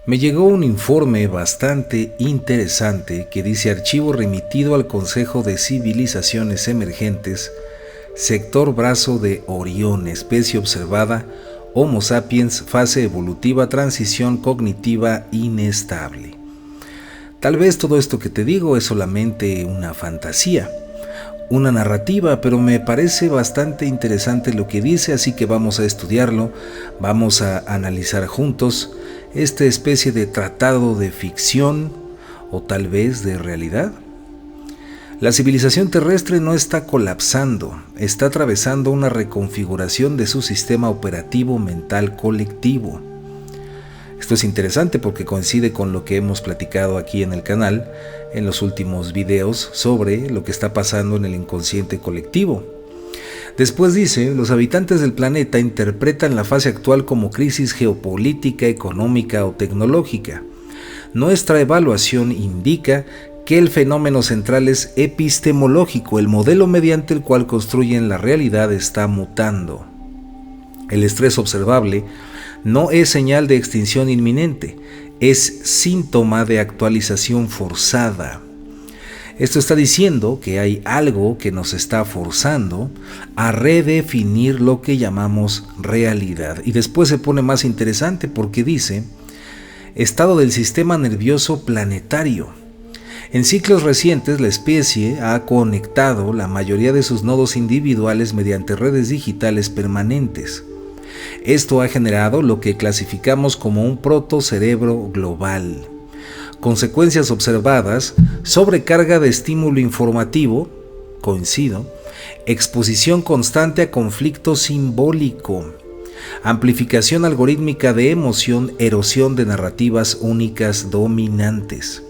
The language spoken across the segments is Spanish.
Me llegó un informe bastante interesante que dice: archivo remitido al Consejo de Civilizaciones Emergentes, sector brazo de Orión, especie observada, Homo sapiens, fase evolutiva, transición cognitiva inestable. Tal vez todo esto que te digo es solamente una fantasía, una narrativa, pero me parece bastante interesante lo que dice, así que vamos a estudiarlo, vamos a analizar juntos esta especie de tratado de ficción o tal vez de realidad. La civilización terrestre no está colapsando, está atravesando una reconfiguración de su sistema operativo mental colectivo. Esto es interesante porque coincide con lo que hemos platicado aquí en el canal en los últimos videos sobre lo que está pasando en el inconsciente colectivo. Después dice: los habitantes del planeta interpretan la fase actual como crisis geopolítica, económica o tecnológica. Nuestra evaluación indica que el fenómeno central es epistemológico, el modelo mediante el cual construyen la realidad está mutando. El estrés observable no es señal de extinción inminente, es síntoma de actualización forzada. Esto está diciendo que hay algo que nos está forzando a redefinir lo que llamamos realidad. Y después se pone más interesante porque dice: estado del sistema nervioso planetario. En ciclos recientes, la especie ha conectado la mayoría de sus nodos individuales mediante redes digitales permanentes. Esto ha generado lo que clasificamos como un protocerebro global. Consecuencias observadas: sobrecarga de estímulo informativo, coincido, exposición constante a conflicto simbólico, amplificación algorítmica de emoción, erosión de narrativas únicas dominantes.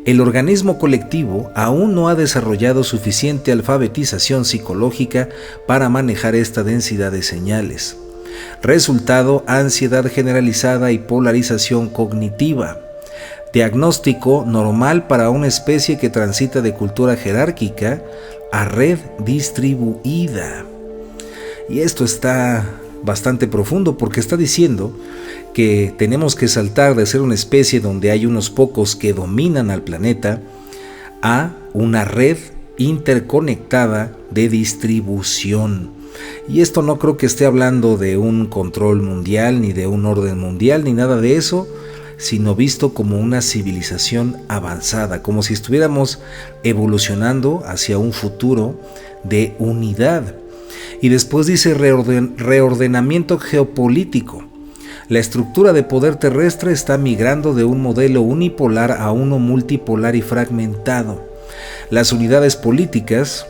El organismo colectivo aún no ha desarrollado suficiente alfabetización psicológica para manejar esta densidad de señales. Resultado: ansiedad generalizada y polarización cognitiva. Diagnóstico normal para una especie que transita de cultura jerárquica a red distribuida. Y esto está bastante profundo porque está diciendo que tenemos que saltar de ser una especie donde hay unos pocos que dominan al planeta a una red interconectada de distribución. Y esto no creo que esté hablando de un control mundial, ni de un orden mundial, ni nada de eso, sino visto como una civilización avanzada, como si estuviéramos evolucionando hacia un futuro de unidad. Y después dice reordenamiento geopolítico. La estructura de poder terrestre está migrando de un modelo unipolar a uno multipolar y fragmentado. Las unidades políticas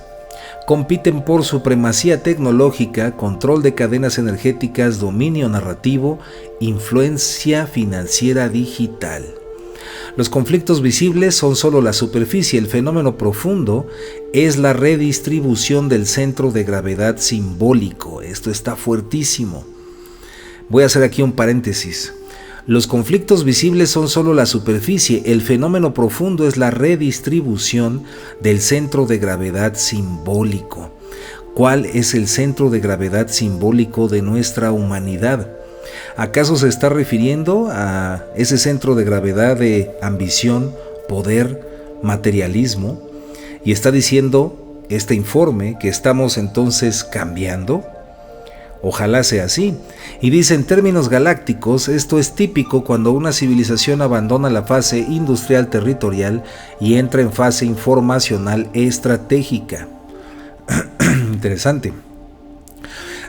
compiten por supremacía tecnológica, control de cadenas energéticas, dominio narrativo, influencia financiera digital. Los conflictos visibles son solo la superficie, el fenómeno profundo es la redistribución del centro de gravedad simbólico. Esto está fuertísimo. Voy a hacer aquí un paréntesis. Los conflictos visibles son solo la superficie, el fenómeno profundo es la redistribución del centro de gravedad simbólico. ¿Cuál es el centro de gravedad simbólico de nuestra humanidad? ¿Acaso se está refiriendo a ese centro de gravedad de ambición, poder, materialismo? Y está diciendo este informe que estamos entonces cambiando. Ojalá sea así. Y dice: en términos galácticos, esto es típico cuando una civilización abandona la fase industrial territorial y entra en fase informacional estratégica. Interesante.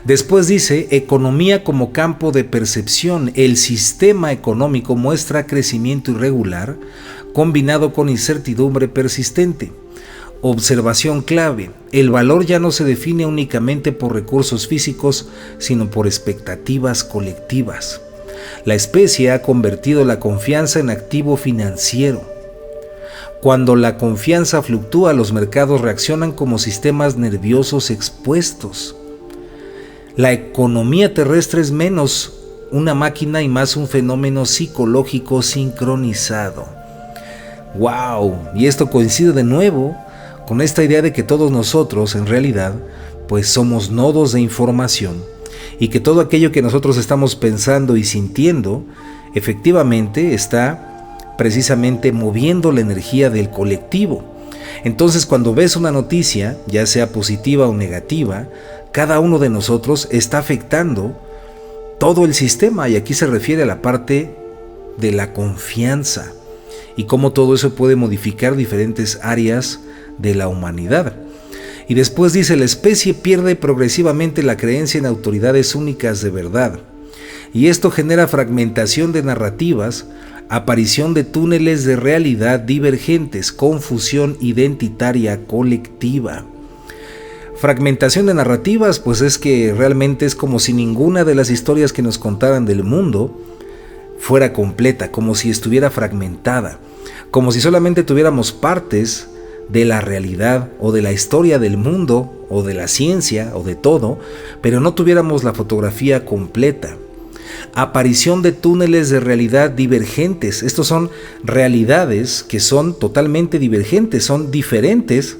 Después dice: economía como campo de percepción. El sistema económico muestra crecimiento irregular combinado con incertidumbre persistente. Observación clave: el valor ya no se define únicamente por recursos físicos, sino por expectativas colectivas. La especie ha convertido la confianza en activo financiero. Cuando la confianza fluctúa, los mercados reaccionan como sistemas nerviosos expuestos. La economía terrestre es menos una máquina y más un fenómeno psicológico sincronizado. ¡Wow! Y esto coincide de nuevo con esta idea de que todos nosotros, en realidad, pues somos nodos de información y que todo aquello que nosotros estamos pensando y sintiendo efectivamente está precisamente moviendo la energía del colectivo. Entonces, cuando ves una noticia, ya sea positiva o negativa, cada uno de nosotros está afectando todo el sistema, y aquí se refiere a la parte de la confianza y cómo todo eso puede modificar diferentes áreas de la humanidad. Y después dice, la especie pierde progresivamente la creencia en autoridades únicas de verdad, y esto genera fragmentación de narrativas, aparición de túneles de realidad divergentes, confusión identitaria colectiva. Fragmentación de narrativas, pues es que realmente es como si ninguna de las historias que nos contaran del mundo fuera completa, como si estuviera fragmentada, como si solamente tuviéramos partes de la realidad o de la historia del mundo o de la ciencia o de todo, pero no tuviéramos la fotografía completa. Aparición de túneles de realidad divergentes. Estos son realidades que son totalmente divergentes, son diferentes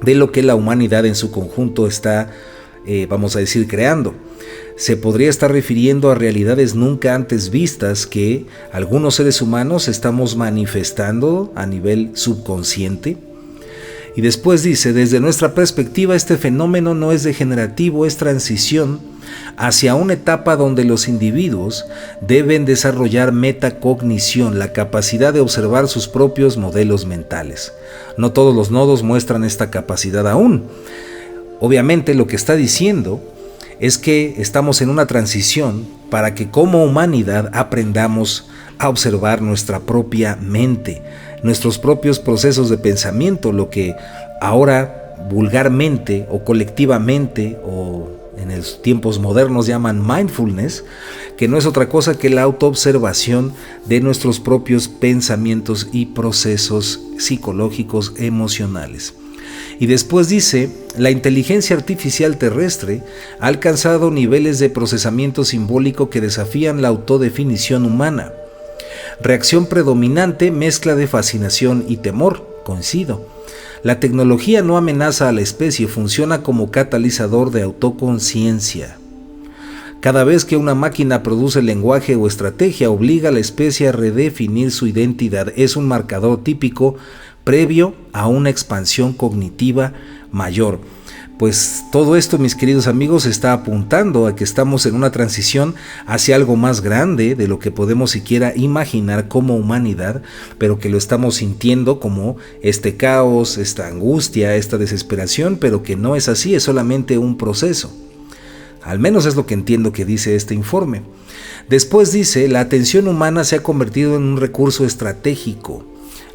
de lo que la humanidad en su conjunto está, vamos a decir, creando. Se podría estar refiriendo a realidades nunca antes vistas que algunos seres humanos estamos manifestando a nivel subconsciente. Y después dice, desde nuestra perspectiva este fenómeno no es degenerativo, es transición hacia una etapa donde los individuos deben desarrollar metacognición, la capacidad de observar sus propios modelos mentales. No todos los nodos muestran esta capacidad aún. Obviamente lo que está diciendo es que estamos en una transición para que como humanidad aprendamos a observar nuestra propia mente, nuestros propios procesos de pensamiento, lo que ahora vulgarmente o colectivamente o en los tiempos modernos llaman mindfulness, que no es otra cosa que la autoobservación de nuestros propios pensamientos y procesos psicológicos emocionales. Y después dice, la inteligencia artificial terrestre ha alcanzado niveles de procesamiento simbólico que desafían la autodefinición humana. Reacción predominante, mezcla de fascinación y temor, coincido. La tecnología no amenaza a la especie, funciona como catalizador de autoconciencia. Cada vez que una máquina produce lenguaje o estrategia, obliga a la especie a redefinir su identidad. Es un marcador típico previo a una expansión cognitiva mayor. Pues todo esto, mis queridos amigos, está apuntando a que estamos en una transición hacia algo más grande de lo que podemos siquiera imaginar como humanidad, pero que lo estamos sintiendo como este caos, esta angustia, esta desesperación, pero que no es así, es solamente un proceso. Al menos es lo que entiendo que dice este informe. Después dice, la atención humana se ha convertido en un recurso estratégico.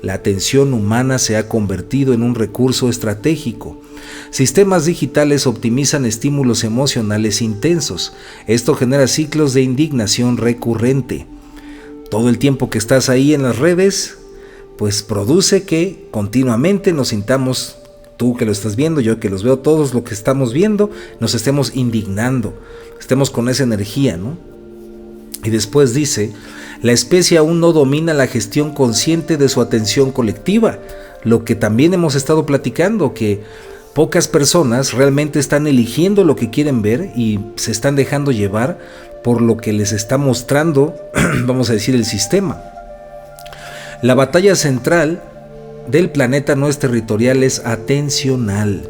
La atención humana se ha convertido en un recurso estratégico. Sistemas digitales optimizan estímulos emocionales intensos. Esto genera ciclos de indignación recurrente. Todo el tiempo que estás ahí en las redes, pues produce que continuamente nos sintamos, tú que lo estás viendo, yo que los veo, todos lo que estamos viendo, nos estemos indignando, estemos con esa energía, ¿no? Y después dice, la especie aún no domina la gestión consciente de su atención colectiva, lo que también hemos estado platicando, que pocas personas realmente están eligiendo lo que quieren ver y se están dejando llevar por lo que les está mostrando, vamos a decir, el sistema. La batalla central del planeta no es territorial, es atencional.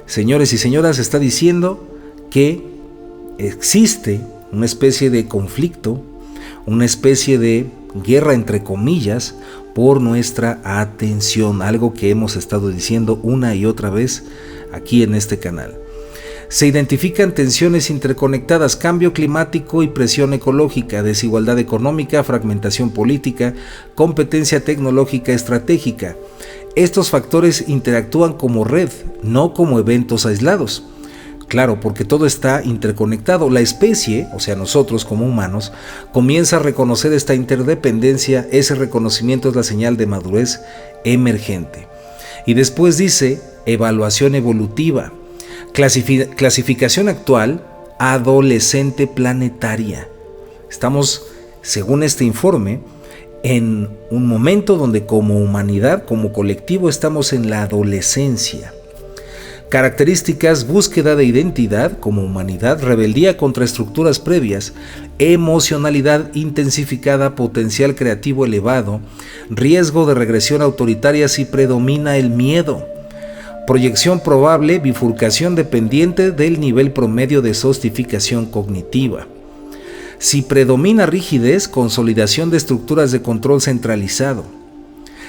Señores y señoras, está diciendo que existe una especie de conflicto, una especie de guerra entre comillas por nuestra atención, algo que hemos estado diciendo una y otra vez aquí en este canal. Se identifican tensiones interconectadas, cambio climático y presión ecológica, desigualdad económica, fragmentación política, competencia tecnológica estratégica. Estos factores interactúan como red, no como eventos aislados. Claro, porque todo está interconectado. La especie, o sea nosotros como humanos, comienza a reconocer esta interdependencia. Ese reconocimiento es la señal de madurez emergente. Y después dice evaluación evolutiva, clasificación actual, adolescente planetaria. Estamos, según este informe, en un momento donde como humanidad, como colectivo, estamos en la adolescencia. Características: búsqueda de identidad como humanidad, rebeldía contra estructuras previas, emocionalidad intensificada, potencial creativo elevado, riesgo de regresión autoritaria si predomina el miedo. Proyección probable, bifurcación dependiente del nivel promedio de sofisticación cognitiva. Si predomina rigidez, consolidación de estructuras de control centralizado.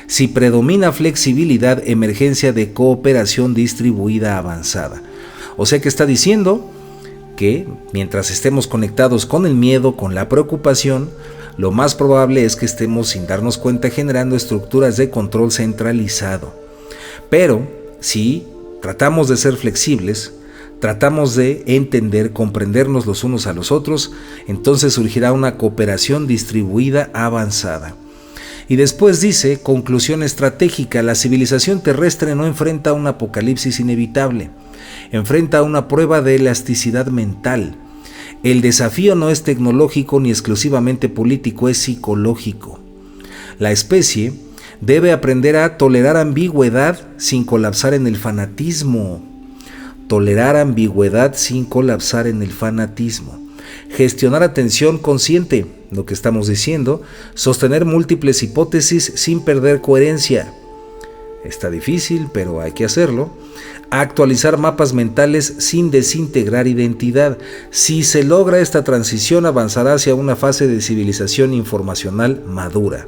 Si predomina flexibilidad, emergencia de cooperación distribuida avanzada. O sea que está diciendo que mientras estemos conectados con el miedo, con la preocupación, lo más probable es que estemos sin darnos cuenta generando estructuras de control centralizado. Pero si tratamos de ser flexibles, tratamos de entender, comprendernos los unos a los otros, entonces surgirá una cooperación distribuida avanzada. Y después dice, conclusión estratégica: la civilización terrestre no enfrenta un apocalipsis inevitable, enfrenta una prueba de elasticidad mental. El desafío no es tecnológico ni exclusivamente político, es psicológico. La especie debe aprender a tolerar ambigüedad sin colapsar en el fanatismo. Tolerar ambigüedad sin colapsar en el fanatismo. Gestionar atención consciente, lo que estamos diciendo, sostener múltiples hipótesis sin perder coherencia. Está difícil, pero hay que hacerlo. Actualizar mapas mentales sin desintegrar identidad. Si se logra esta transición, avanzará hacia una fase de civilización informacional madura.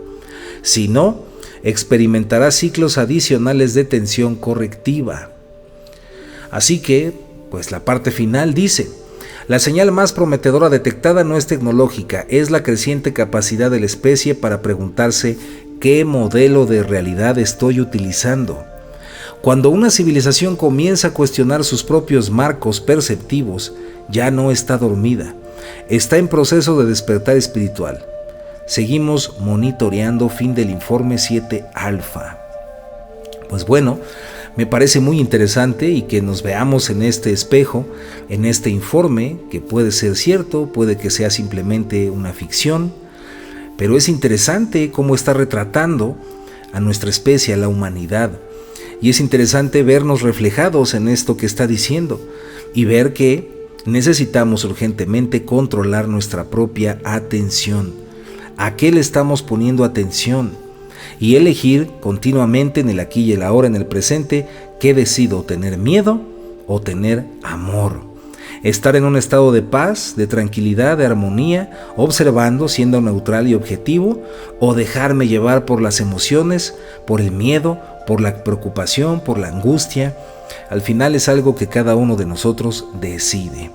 Si no, experimentará ciclos adicionales de tensión correctiva. Así que, pues la parte final dice: la señal más prometedora detectada no es tecnológica, es la creciente capacidad de la especie para preguntarse ¿qué modelo de realidad estoy utilizando? Cuando una civilización comienza a cuestionar sus propios marcos perceptivos, ya no está dormida, está en proceso de despertar espiritual. Seguimos monitoreando. Fin del informe 7 alfa. Pues bueno, me parece muy interesante y que nos veamos en este espejo, en este informe, que puede ser cierto, puede que sea simplemente una ficción, pero es interesante cómo está retratando a nuestra especie, a la humanidad, y es interesante vernos reflejados en esto que está diciendo y ver que necesitamos urgentemente controlar nuestra propia atención. ¿A qué le estamos poniendo atención? Y elegir continuamente en el aquí y el ahora, en el presente, ¿qué decido? ¿Tener miedo o tener amor? Estar en un estado de paz, de tranquilidad, de armonía, observando, siendo neutral y objetivo, o dejarme llevar por las emociones, por el miedo, por la preocupación, por la angustia. Al final es algo que cada uno de nosotros decide.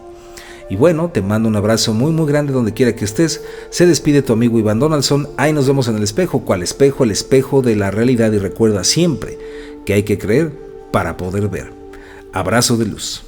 Y bueno, te mando un abrazo muy muy grande donde quiera que estés. Se despide tu amigo Iván Donaldson. Ahí nos vemos en el espejo. ¿Cuál espejo? El espejo de la realidad. Y recuerda siempre que hay que creer para poder ver. Abrazo de luz.